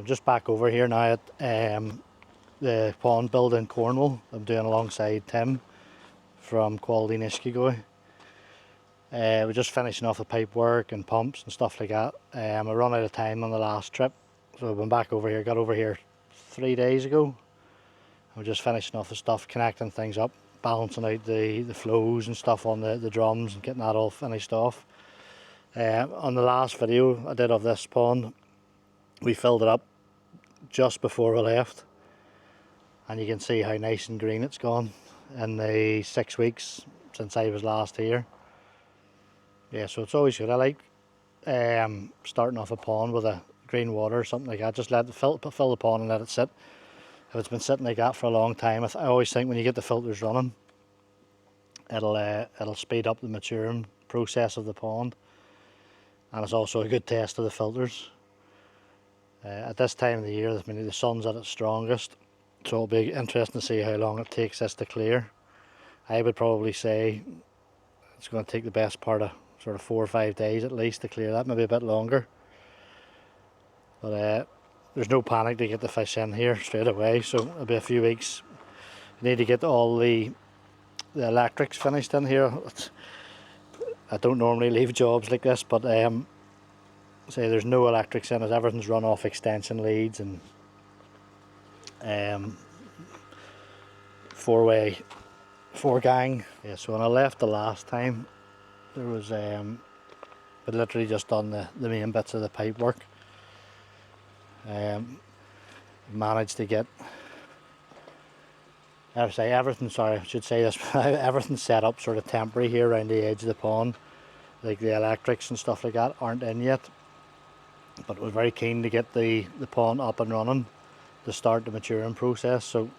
I'm just back over here now at the pond build in Cornwall. I'm doing alongside Tim from Quality Nishigoy. We're just finishing off the pipe work and pumps and stuff like that. I run out of time on the last trip, so I've been back over here. Got over here 3 days ago. I'm just finishing off the stuff, connecting things up, balancing out the flows and stuff on the drums and getting that all finished off. On the last video I did of this pond, we filled it up just before we left, and you can see how nice and green it's gone in the 6 weeks since I was last here. Yeah, so it's always good. I like starting off a pond with a green water or something like that. Just let it fill the pond and let it sit. If it's been sitting like that for a long time, I always think when you get the filters running, it'll speed up the maturing process of the pond, and it's also a good test of the filters. At this time of the year, the sun's at its strongest, so it'll be interesting to see how long it takes this to clear. I would probably say it's going to take the best part of sort of 4 or 5 days at least to clear that, maybe a bit longer. But there's no panic to get the fish in here straight away, so it'll be a few weeks. You need to get all the electrics finished in here. I don't normally leave jobs like this, but say there's no electrics in it. Everything's run off extension leads and four gang. Yeah, so when I left the last time, there was I'd literally just done the main bits of the pipe work. Managed to get everything's set up sort of temporary here around the edge of the pond. Like the electrics and stuff like that aren't in yet, but we're very keen to get the pond up and running to start the maturing process. So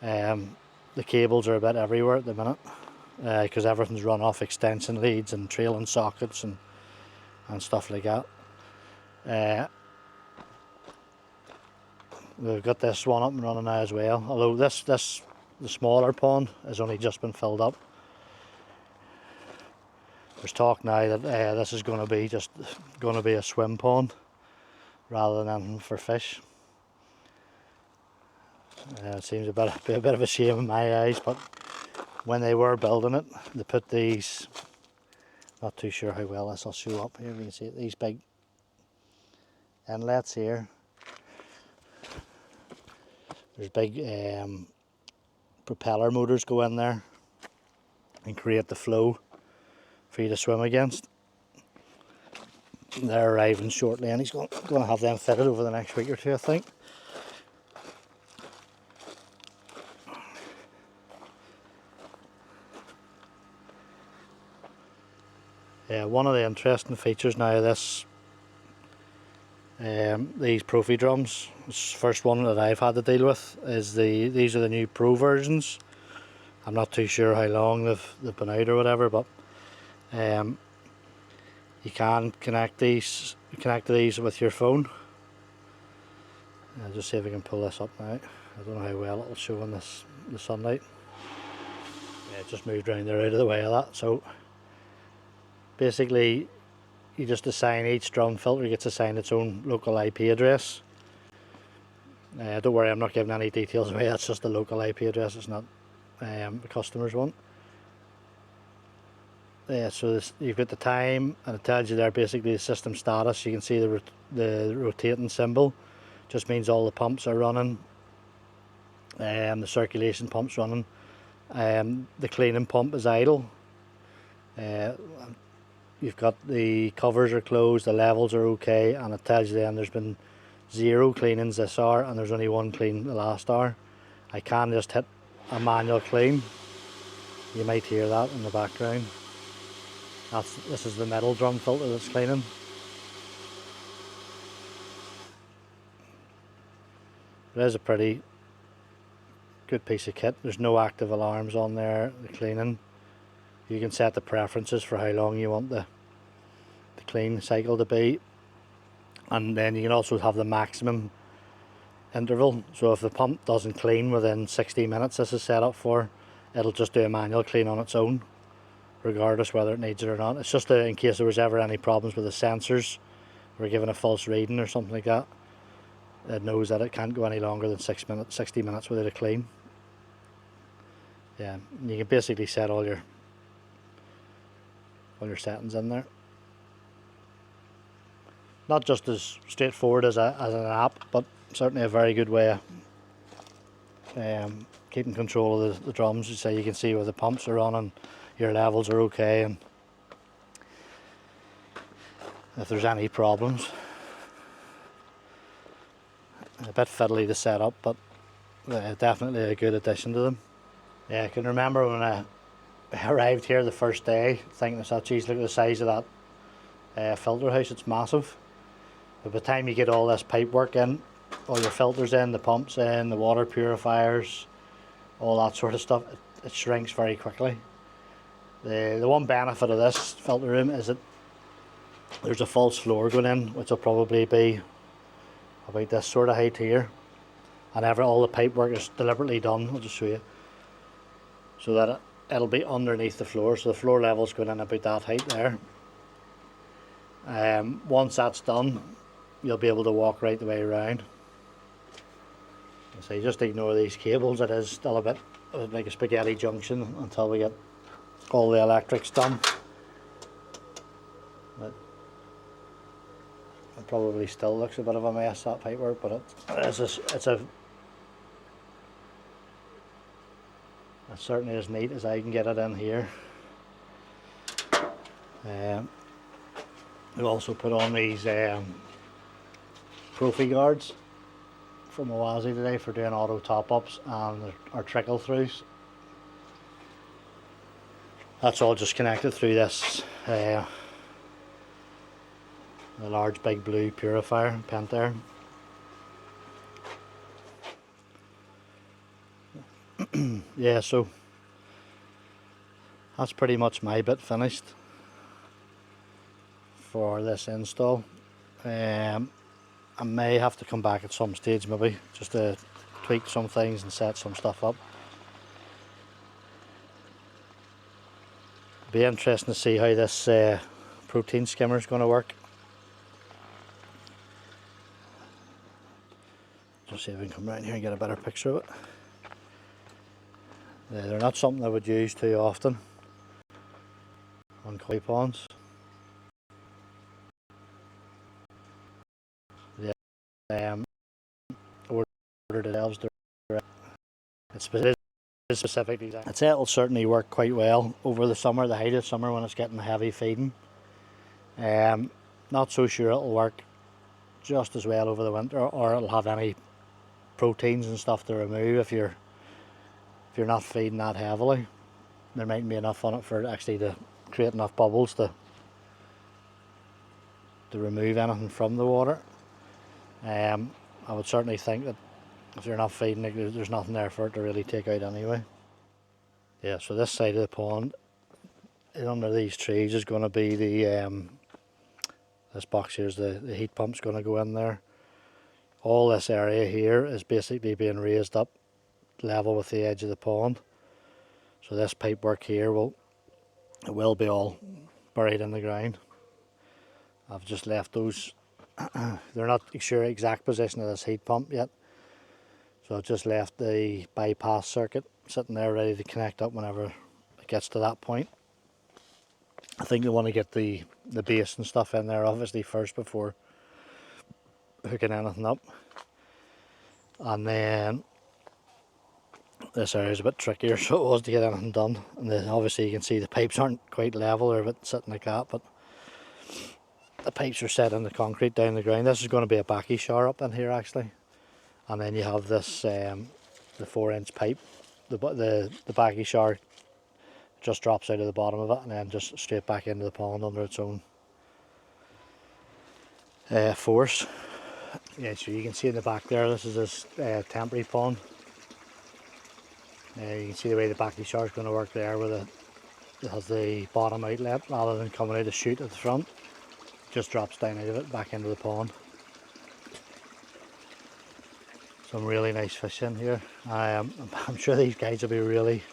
the cables are a bit everywhere at the minute because everything's run off extension leads and trailing sockets and stuff like that. We've got this one up and running now as well, although the smaller pond has only just been filled up. There's talk now that this is going to be a swim pond rather than anything for fish. It seems a bit of a shame in my eyes, but when they were building it, they put these, not too sure how well this will show up here, you can see it, these big inlets here. There's big propeller motors go in there and create the flow for you to swim against. They're arriving shortly, and he's going to have them fitted over the next week or two, I think. Yeah, one of the interesting features now of this, these Profi drums, the first one that I've had to deal with, is these are the new Pro versions. I'm not too sure how long they've been out or whatever, but you can connect to these with your phone. I'll just see if I can pull this up now. I don't know how well it'll show in the sunlight. Yeah, it just moved around there out of the way of that. So basically, you just assign each drum filter gets assigned its own local IP address. Don't worry, I'm not giving any details away. That's just the local IP address. It's not the customer's one. So you've got the time, and it tells you there basically the system status. You can see the rotating symbol, just means all the pumps are running, the circulation pump's running. The cleaning pump is idle. You've got the covers are closed, the levels are okay, and it tells you then there's been 0 cleanings this hour and there's only 1 clean the last hour. I can just hit a manual clean. You might hear that in the background. This is the metal drum filter that's cleaning. It is a pretty good piece of kit. There's no active alarms on there, the cleaning. You can set the preferences for how long you want the clean cycle to be, and then you can also have the maximum interval. So if the pump doesn't clean within 60 minutes, this is set up for, it'll just do a manual clean on its own, regardless whether it needs it or not. It's just in case there was ever any problems with the sensors, or giving a false reading or something like that. it knows that it can't go any longer than 60 minutes without a clean. Yeah, you can basically set all your settings in there. Not just as straightforward as an app, but certainly a very good way of keeping control of the drums. So you can see where the pumps are on and your levels are okay, and if there's any problems. A bit fiddly to set up, but definitely a good addition to them. Yeah, I can remember when I arrived here the first day thinking, oh geez, look at the size of that filter house, it's massive. But by the time you get all this pipe work in, all your filters in, the pumps in, the water purifiers, all that sort of stuff, it shrinks very quickly. The one benefit of this filter room is that there's a false floor going in, which will probably be about this sort of height here, and all the pipe work is deliberately done. I'll just show you, so that it'll be underneath the floor, so the floor level's going in about that height there. Once that's done, you'll be able to walk right the way around. So you just ignore these cables, it is still a bit like a spaghetti junction until we get all the electrics done. But it probably still looks a bit of a mess, that pipework, but it's certainly as neat as I can get it in here. We also put on these Profi guards from R.O.I today for doing auto top-ups and our trickle-throughs. That's all just connected through this the large big blue purifier, Pentair. Yeah, so that's pretty much my bit finished for this install. I may have to come back at some stage maybe just to tweak some things and set some stuff up. Be interesting to see how this protein skimmer is going to work. Just see if we can come around here and get a better picture of it. They're not something I would use too often on koi ponds. Ordered it elves direct. It's specifically designed. I'd say it'll certainly work quite well over the summer, the height of summer when it's getting heavy feeding. Not so sure it'll work just as well over the winter, or it'll have any proteins and stuff to remove if you're not feeding that heavily. There mightn't be enough on it for actually to create enough bubbles to remove anything from the water. I would certainly think that if you're not feeding it, there's nothing there for it to really take out anyway. Yeah, so this side of the pond, under these trees, is going to be the this box here is the heat pump's going to go in there. All this area here is basically being raised up level with the edge of the pond. So this pipe work here will be all buried in the ground. I've just left those. They're not sure exact position of this heat pump yet, so I've just left the bypass circuit sitting there ready to connect up whenever it gets to that point. I think they want to get the base and stuff in there obviously first before hooking anything up. And then this area is a bit trickier, so it was to get anything done. And then obviously you can see the pipes aren't quite level, they're a bit sitting like that, but the pipes are set in the concrete down the ground. This is going to be a backy shower up in here actually, and then you have this the 4-inch pipe. The backy shower just drops out of the bottom of it and then just straight back into the pond under its own force. Yeah, so you can see in the back there, this is this temporary pond. You can see the way the backy shower is going to work there, where it has the bottom outlet rather than coming out a chute at the front. Just drops down out of it back into the pond. Some really nice fish in here. I'm sure these guys will be really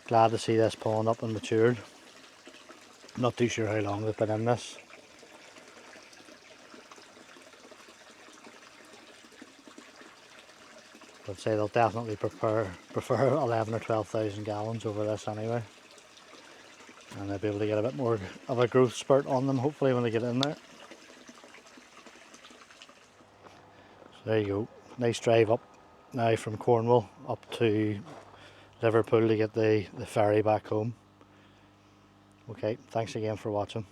glad to see this pond up and matured. I'm not too sure how long they've been in this. I'd say they'll definitely prefer 11 or 12,000 gallons over this anyway. And they'll be able to get a bit more of a growth spurt on them hopefully when they get in there. So there you go, nice drive up now from Cornwall up to Liverpool to get the ferry back home. Okay, thanks again for watching.